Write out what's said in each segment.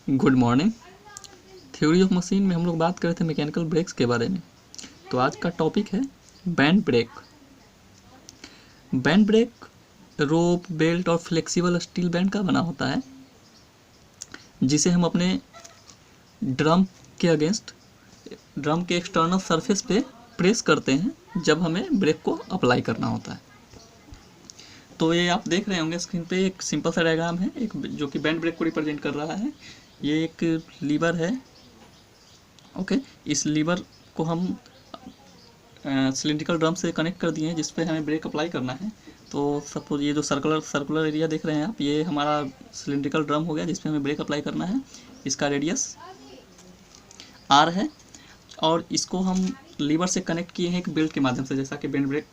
Good morning. Theory of machine में हम लोग बात कर रहे थे मैकेनिकल ब्रेक्स के बारे में। तो आज का टॉपिक है बैंड ब्रेक। बैंड ब्रेक रोप, बेल्ट और फ्लेक्सिबल स्टील बैंड का बना होता है, जिसे हम अपने ड्रम के अगेंस्ट, ड्रम के एक्सटर्नल सरफेस पे प्रेस करते हैं जब हमें ब्रेक को अप्लाई करना होता है। तो ये आप देख रहे होंगे स्क्रीन पे एक सिंपल सा डायग्राम है, एक जो कि बैंड ब्रेक को रिप्रेजेंट कर रहा है। ये एक लीवर है। ओके, इस लीवर को हम सिलिंड्रिकल ड्रम से कनेक्ट कर दिए हैं जिस पे हमें ब्रेक अप्लाई करना है। तो सपोज ये जो सर्कुलर एरिया देख रहे हैं आप, ये हमारा सिलिंड्रिकल ड्रम हो गया जिस पे हमें ब्रेक अप्लाई करना है। इसका रेडियस आर है और इसको हम लीवर से कनेक्ट किए हैं एक बेल्ट के माध्यम से, जैसा कि बैंड ब्रेक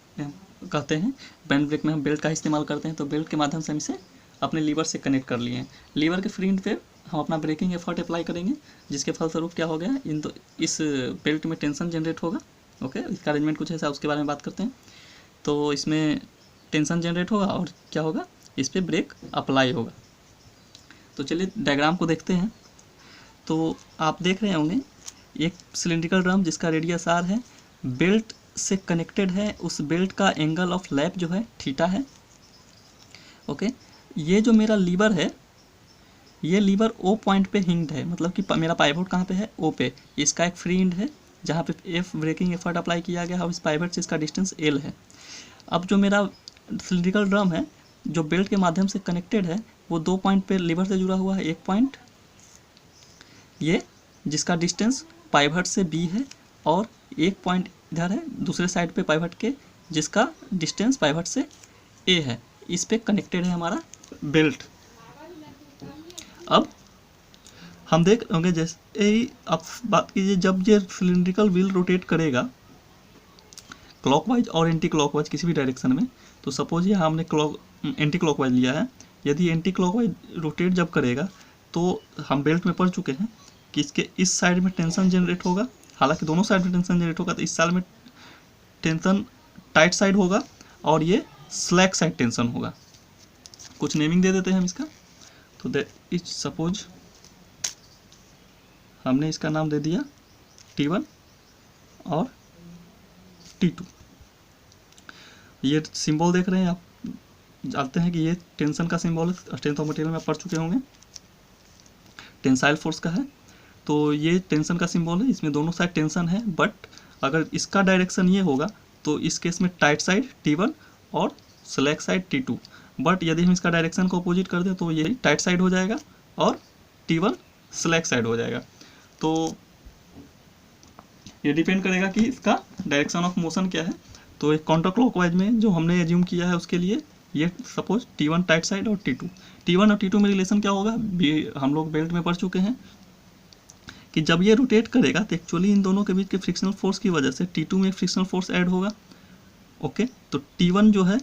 कहते हैं। बैंड ब्रेक में हम बेल्ट का इस्तेमाल करते हैं, तो बेल्ट के माध्यम से हम इसे अपने लीवर से कनेक्ट कर लिए हैं। लीवर के फ्री एंड पे हम अपना ब्रेकिंग एफर्ट अप्लाई करेंगे, जिसके फलस्वरूप क्या हो गया, इस बेल्ट में टेंशन जनरेट होगा। ओके, इसका अरेंजमेंट कुछ ऐसा, उसके बारे में बात करते हैं। तो इसमें टेंशन जनरेट होगा और क्या होगा, इस पर ब्रेक अप्लाई होगा। तो चलिए डायग्राम को देखते हैं। तो आप देख रहे होंगे एक सिलिंड्रिकल ड्रम जिसका रेडियस आर है, बेल्ट से कनेक्टेड है। उस बेल्ट का एंगल ऑफ लैप जो है थीटा है। ओके, ये जो मेरा लीवर है, ये लीवर ओ पॉइंट पे हिंग्ड है, मतलब कि मेरा पाइवोट कहाँ पे है, ओ पे। इसका एक फ्री एंड है जहाँ पे एफ ब्रेकिंग एफर्ट अप्लाई किया गया है और इस पाइवोट से इसका डिस्टेंस एल है। अब जो मेरा सिलिंड्रिकल ड्रम है जो बेल्ट के माध्यम से कनेक्टेड है, वो 2 पॉइंट पे लीवर से जुड़ा हुआ है। एक पॉइंट ये जिसका डिस्टेंस पाइवट से बी है, और एक पॉइंट इधर है दूसरे साइड पे पाइवट के, जिसका डिस्टेंस पाइवट से ए है। इस पे कनेक्टेड है हमारा बेल्ट। अब हम देख होंगे, जैसे ही आप बात कीजिए, जब ये सिलिंड्रिकल व्हील रोटेट करेगा क्लॉकवाइज और एंटी क्लॉकवाइज किसी भी डायरेक्शन में, तो सपोज ये हमने एंटी क्लॉकवाइज लिया है। यदि एंटी क्लॉकवाइज रोटेट जब करेगा तो हम बेल्ट में पढ़ चुके हैं कि इसके इस साइड में टेंशन जनरेट होगा। हालांकि दोनों साइड में टेंशन जनरेट होगा, तो इस साइड में टेंशन टाइट साइड होगा और ये स्लैक साइड टेंशन होगा। कुछ नेमिंग दे देते हैं हम इसका। तो दैट इज सपोज हमने इसका नाम दे दिया T1 और T2। ये सिंबल देख रहे हैं आप, जानते हैं कि ये टेंशन का सिंबल है, स्ट्रेंथ ऑफ मटेरियल में आप पढ़ चुके होंगे, टेंसाइल फोर्स का है। तो ये टेंशन का सिंबल है, इसमें दोनों साइड टेंशन है, बट अगर इसका डायरेक्शन ये होगा तो इस केस में टाइट साइड T1 और स्लैक साइड T2। बट यदि हम इसका डायरेक्शन को अपोजिट कर दें तो ये टाइट साइड हो जाएगा और T1 स्लैक साइड हो जाएगा। तो ये डिपेंड करेगा कि इसका डायरेक्शन ऑफ मोशन क्या है। तो एक काउंटर क्लॉकवाइज में जो हमने एज्यूम किया है उसके लिए ये सपोज T1 टाइट साइड और T2 और T2 में रिलेशन क्या होगा, हम लोग बेल्ट में पढ़ चुके हैं कि जब ये रोटेट करेगा तो एक्चुअली इन दोनों के बीच के फ्रिक्शनल फोर्स की वजह से T2 में फ्रिक्शनल फोर्स ऐड होगा। ओके, तो T1 जो है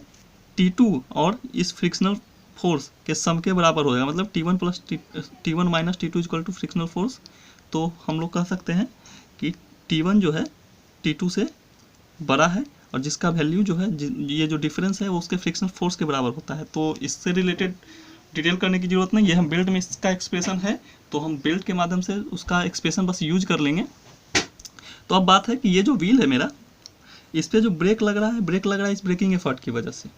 T2 और इस फ्रिक्शनल फोर्स के सम के बराबर होगा, मतलब T1 plus T1 minus T2 equal to frictional force. तो हम लोग कह सकते हैं कि T1 जो है T2 से बड़ा है और जिसका वैल्यू जो है, ये जो डिफरेंस है वो उसके फ्रिक्शनल फोर्स के बराबर होता है। तो इससे रिलेटेड डिटेल करने की जरूरत नहीं है, हम बेल्ट में इसका एक्सप्रेशन है तो हम बेल्ट के माध्यम से उसका एक्सप्रेशन बस यूज कर लेंगे। तो अब बात है कि ये जो व्हील है मेरा, इस पर जो ब्रेक लग रहा है, ब्रेक लग रहा है इस ब्रेकिंग एफर्ट की वजह से।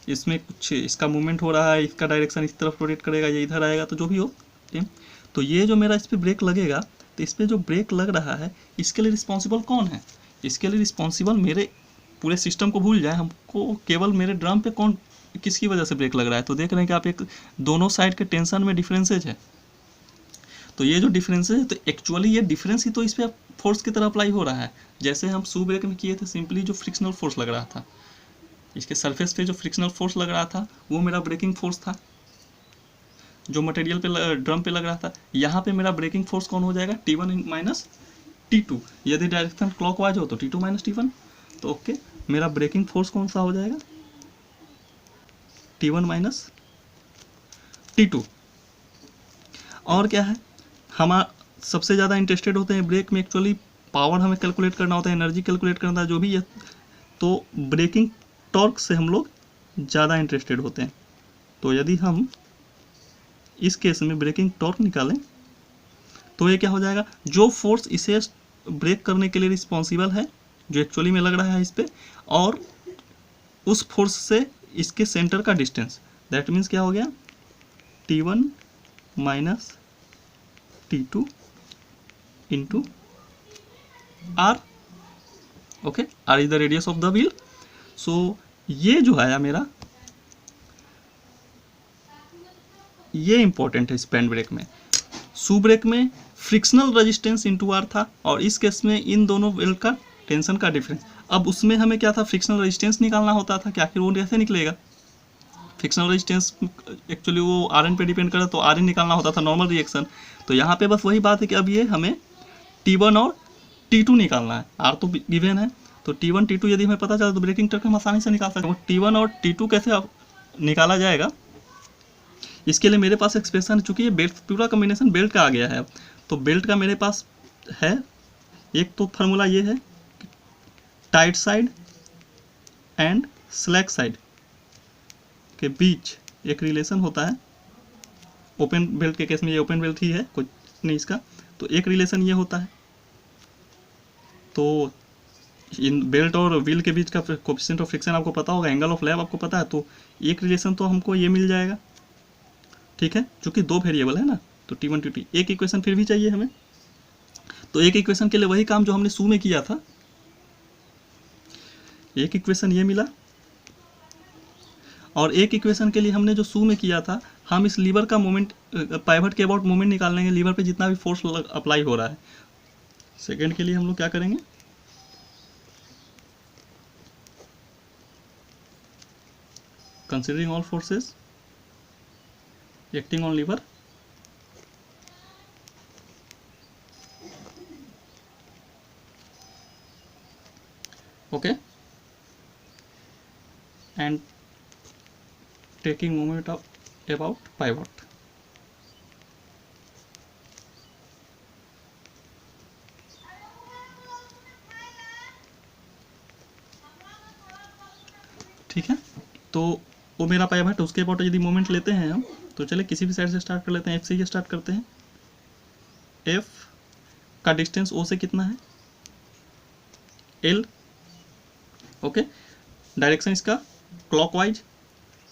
इसमें कुछ इसका मूवमेंट हो रहा है, इसका डायरेक्शन इस तरफ रोटेट करेगा, ये इधर आएगा, तो जो भी हो। तो ये जो मेरा इस पर ब्रेक लगेगा, तो इस पर जो ब्रेक लग रहा है इसके लिए रिस्पॉन्सिबल कौन है, इसके लिए रिस्पॉन्सिबल, मेरे पूरे सिस्टम को भूल जाए, हमको केवल मेरे ड्रम पे कौन किसकी वजह से ब्रेक लग रहा है। तो देख रहे हैं कि आप एक दोनों साइड के टेंशन में डिफरेंसेज है। तो ये जो डिफरेंसेज है, तो एक्चुअली ये डिफरेंस ही तो इस पर फोर्स की तरह अप्लाई हो रहा है। जैसे हम शू ब्रेक में किए थे, सिंपली जो फ्रिक्शनल फोर्स लग रहा था, इसके सरफेस पे जो फ्रिक्शनल फोर्स लग रहा था वो मेरा ब्रेकिंग फोर्स था, जो मटेरियल पे ड्रम पे लग रहा था। यहाँ पे मेरा ब्रेकिंग फोर्स कौन हो जाएगा, T1 माइनस T2। यदि डायरेक्शन क्लॉकवाइज हो तो T2 माइनस T1। तो ओके, मेरा ब्रेकिंग फोर्स कौन सा हो जाएगा, T1 माइनस T2। और क्या है, हम सबसे ज़्यादा इंटरेस्टेड होते हैं ब्रेक में, एक्चुअली पावर हमें कैलकुलेट करना होता है, एनर्जी कैलकुलेट करना है, जो भी है। तो ब्रेकिंग टॉर्क से हम लोग ज़्यादा इंटरेस्टेड होते हैं। तो यदि हम इस केस में ब्रेकिंग टॉर्क निकालें तो ये क्या हो जाएगा, जो फोर्स इसे ब्रेक करने के लिए रिस्पॉन्सिबल है, जो एक्चुअली में लग रहा है इस पर, और उस फोर्स से इसके सेंटर का डिस्टेंस, दैट मीन्स क्या हो गया, T1 minus T2 into R। Okay, R is the radius of the wheel. So ये जो आया मेरा, ये इंपॉर्टेंट है स्पैन ब्रेक में। शू ब्रेक में फ्रिक्शनल रेजिस्टेंस इंटू आर था, और इस केस में इन दोनों बेल्ट का टेंशन का डिफरेंस। अब उसमें हमें क्या था, फ्रिक्शनल रेजिस्टेंस निकालना होता था कि आखिर वो कैसे निकलेगा। फ्रिक्शनल रेजिस्टेंस एक्चुअली वो आर एन पे डिपेंड करे, तो आर एन निकालना होता था नॉर्मल रिएक्शन। तो यहाँ पे बस वही बात है कि अब ये हमें T1 और T2 निकालना है। आर तो गिवन है, तो T1 T2 यदि हमें पता चला तो ब्रेकिंग टॉर्क हम आसानी से निकाल सकते हैं। T1 और T2 कैसे निकाला जाएगा, इसके लिए मेरे पास एक्सप्रेशन है। चूंकि ये बेल्ट पूरा कॉम्बिनेशन बेल्ट का आ गया है, तो बेल्ट का मेरे पास है एक तो फार्मूला ये है, tight side and slack side के बीच एक रिलेशन होता है। ओपन बेल्ट के केस में ये ओपन बेल्ट ही है, कुछ नहीं इसका, तो एक रिलेशन ये होता है। तो इन बेल्ट और व्हील के बीच का कोएफिशिएंट ऑफ फ्रिक्शन आपको पता होगा, एंगल ऑफ लैप आपको पता है, तो एक रिलेशन तो हमको ये मिल जाएगा। ठीक है, क्योंकि दो वेरिएबल है ना, तो T1 T2 एक इक्वेशन फिर भी चाहिए हमें। तो एक इक्वेशन के लिए वही काम जो हमने शू में किया था, एक इक्वेशन ये मिला, और एक इक्वेशन के लिए हमने जो शू में किया था, हम इस लीवर का मोमेंट, पाइवट के अबाउट मोमेंट निकाल लेंगे, लीवर पे जितना भी फोर्स अप्लाई हो रहा है। सेकंड के लिए हम लोग क्या करेंगे, considering all forces acting on lever, okay, and taking moment of about pivot. ठीक है, तो वो मेरा पाइवट, उसके अबाउट यदि मोमेंट लेते हैं हम, तो चले किसी भी साइड से स्टार्ट कर लेते हैं, F से ही स्टार्ट करते हैं। F का डिस्टेंस O से कितना है, L। ओके, डायरेक्शन इसका क्लॉकवाइज।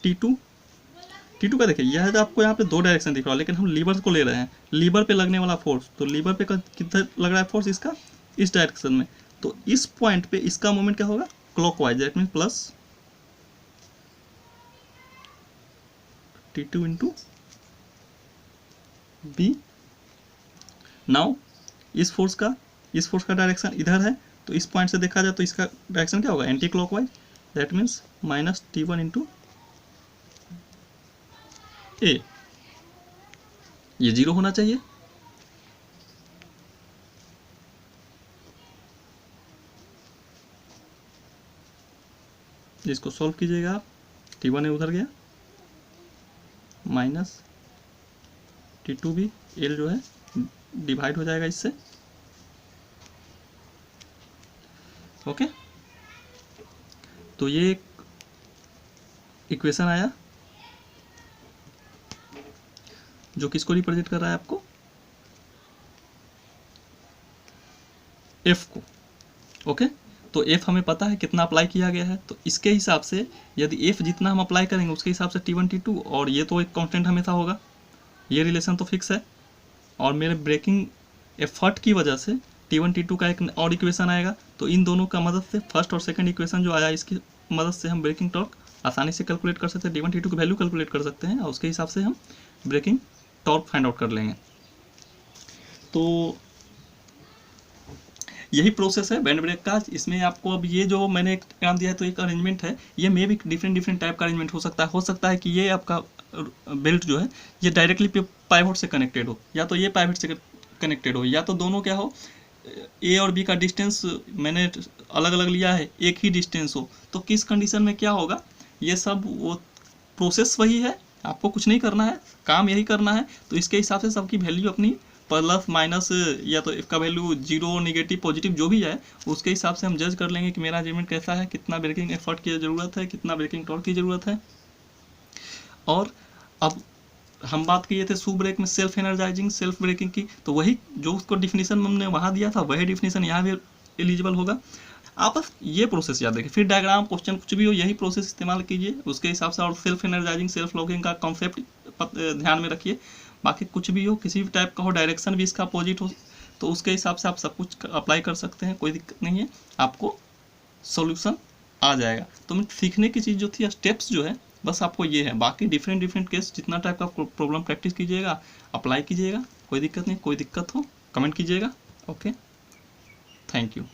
T2 का देखिए, यह है तो आपको यहाँ पे दो डायरेक्शन दिख रहा है, लेकिन हम लीवर को ले रहे हैं, लीवर पे लगने वाला फोर्स, तो लीवर पे कितना लग रहा है फोर्स इसका, इस डायरेक्शन में, तो इस पॉइंट पे इसका मोमेंट क्या होगा, clockwise, that mean plus T2 into B। Now इस फोर्स का डायरेक्शन इधर है, तो इस पॉइंट से देखा जाए तो इसका डायरेक्शन क्या होगा, anti clockwise, that means minus T1 into A। ये 0 होना चाहिए। इसको सॉल्व कीजिएगा आप, T1 है उधर गया, माइनस T2 भी, L जो है डिवाइड हो जाएगा इससे। ओके, तो ये एक इक्वेशन आया जो किसको रिप्रेजेंट कर रहा है, आपको F को। ओके, तो F हमें पता है कितना अप्लाई किया गया है, तो इसके हिसाब से यदि F जितना हम अप्लाई करेंगे उसके हिसाब से T1 T2, और ये तो एक कांस्टेंट हमेशा होगा, ये रिलेशन तो फिक्स है। और मेरे ब्रेकिंग एफर्ट की वजह से T1 T2 का एक और इक्वेशन आएगा, तो इन दोनों का मदद से फर्स्ट और सेकंड इक्वेशन जो आया, इसकी मदद से हम ब्रेकिंग टॉर्क आसानी से कैलकुलेट कर सकते हैं, T1 T2 की वैल्यू कैलकुलेट कर सकते हैं, और उसके हिसाब से हम ब्रेकिंग टॉर्क फाइंड आउट कर लेंगे। तो यही प्रोसेस है बैंड ब्रेक का। इसमें आपको अब ये जो मैंने एक काम दिया है, तो एक अरेंजमेंट है, ये मे भी डिफरेंट टाइप का अरेंजमेंट हो सकता है कि ये आपका बेल्ट जो है ये डायरेक्टली पाइवट से कनेक्टेड हो, या तो ये पाइवट से कनेक्टेड हो, या तो दोनों क्या हो, ए और बी का डिस्टेंस मैंने अलग अलग लिया है, एक ही डिस्टेंस हो। तो किस कंडीशन में क्या होगा, ये सब वो प्रोसेस वही है, आपको कुछ नहीं करना है, काम यही करना है। तो इसके हिसाब से सबकी वैल्यू अपनी प्लस माइनस, या तो इसका वैल्यू 0 नेगेटिव पॉजिटिव जो भी है, उसके हिसाब से हम जज कर लेंगे कि मेरा अरेंजमेंट कैसा है, कितना ब्रेकिंग एफर्ट की ज़रूरत है, कितना ब्रेकिंग टॉर्क की ज़रूरत है। और अब हम बात किए थे शू ब्रेक में सेल्फ एनर्जाइजिंग सेल्फ ब्रेकिंग की, तो वही जो उसको डिफिनीशन हमने वहाँ दिया था वही डिफिनीशन यहाँ भी एलिजिबल होगा। आप बस ये प्रोसेस याद रखिए, फिर डायग्राम क्वेश्चन कुछ भी हो यही प्रोसेस इस्तेमाल कीजिए उसके हिसाब से, और सेल्फ एनर्जाइजिंग सेल्फ लॉगिंग का कॉन्सेप्ट ध्यान में रखिए। बाकी कुछ भी हो, किसी भी टाइप का हो, डायरेक्शन भी इसका अपोजिट हो, तो उसके हिसाब से आप सब कुछ अप्लाई कर सकते हैं, कोई दिक्कत नहीं है, आपको सॉल्यूशन आ जाएगा। तो मैं सीखने की चीज़ जो थी, स्टेप्स जो है बस आपको ये है, बाकी डिफरेंट डिफरेंट केस जितना टाइप का प्रॉब्लम प्रैक्टिस कीजिएगा, अप्लाई कीजिएगा, कोई दिक्कत नहीं। कोई दिक्कत हो कमेंट कीजिएगा। Okay, thank you.